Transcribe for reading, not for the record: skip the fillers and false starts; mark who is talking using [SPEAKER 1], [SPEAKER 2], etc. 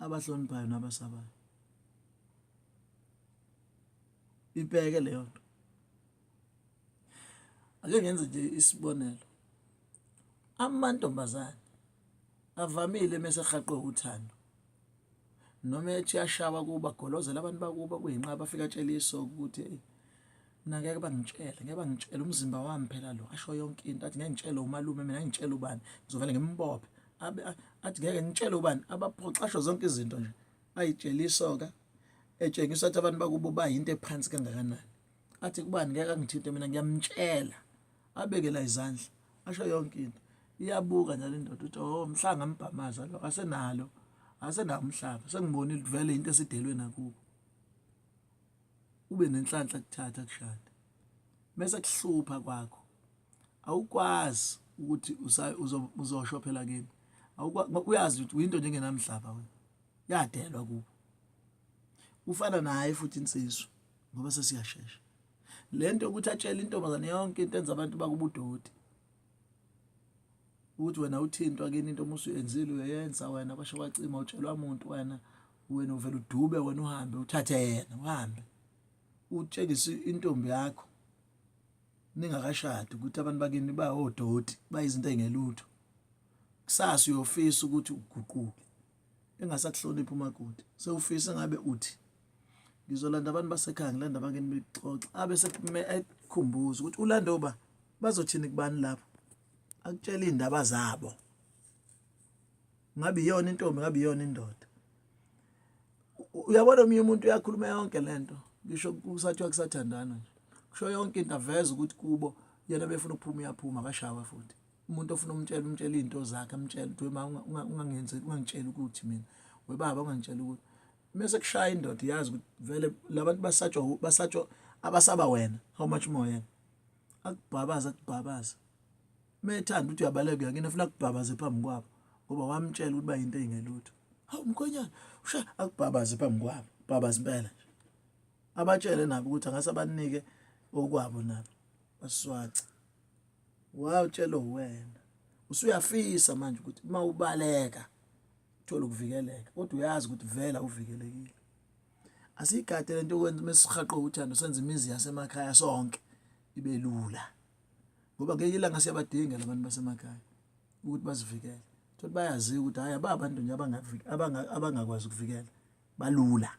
[SPEAKER 1] abahloniphayo nabasabayo. Ibheke leyo nto. Ake ngenze nje isibonelo. Amantombazane avamile mesehaqwe uthando noma ethi yashawa kuba golozela abantu bakuba kuyinqaba afika atshela isoko ukuthi hey mina ngeke bangitshele umzimba wami phela lo asho yonke into athi ngeke ngitshele umalume mina ngitshela ubani ngizovela ngembophe athi ngeke ngitshele ubani abaphoxasho zonke izinto nje ayitshela isoka etshengisa ukuthi abantu bakubo bayinto ephansi kangakanani athi kubani ngeke angithinte mina ngiyamtshela abekela izandla asho yonke into iyabuka njalo indoda uthi oh mhlanga mbhamaza lo asenawo umhlaba sengibonile vele into esidelwe nakubo ube nenhlanhla kuthatha kushada bese kuhlupha kwakho awukwazi ukuthi uzoshophela kimi uyazi ukuthi uyinto njengenamhlaba wena yadelwa kubo ufana naye futhi insizwa ngoba sesiyashesha lento ukuthi atshele intombazane yonke into enza abantu bakubudodi ukuthi wena uthintwa kini into omusu enzile uyenza wena basho bacima utshelwa umuntu wena uvela udube wena uhambe uthathe yena uhambe utshengise intombi yakho ningakashadi ukuthi abantu bakini bayodoti bayizinto engelutho kusasa uyofisa ukuthi uguquke engasakuhlonipha umakoti sewufisa ngabe uthi ngizolanda abantu basekhaya ngilanda abangeni bexoxa abese ekukhumbuza ukuthi ulandoba bazothini kubani lapho akutshela indaba zabo ngabe iyona intombi ngabe iyona indoda uyabona omunye umuntu uyakhuluma yonke lento ngisho kusathiwa kusathandana nje kusho yonke into aveza ukuthi kubo yena befuna ukuphuma uyaphuma akashawa futhi umuntu ofuna umtshela into zakhe amtshela ukuthi wema ungangitshela ukuthi mina webaba ungangitshela ukuthi mase kushaya indoda yazi ukuthi vele labantu basatshwa abasaba wena how much more yena akubhabaza methanda ukuthi uyabaleka yakini ufuna ukubhabaza phambi kwabo ngoba wamtshela ukuthi bayinto engelutho hawu mkhonyana usha akubhabaze phambi kwabo bhabaza impela abatshele nabo ukuthi angase abanike okwabo nabo baswaca wawutshela wena usuyafisa manje ukuthi uma ubaleka uthola ukuvikeleka kodwa uyazi ukuthi vela uvikelekile asigade lento okwenza mesihaqo uthando senze imizi yasemakhaya sonke ibe lula ngoba ngeke ilanga siyabadinga labantu basemakhaya ukuthi bazivikele ukuthi bayazi ukuthi hayi ababantu nje abangakwazi ukuvikela balula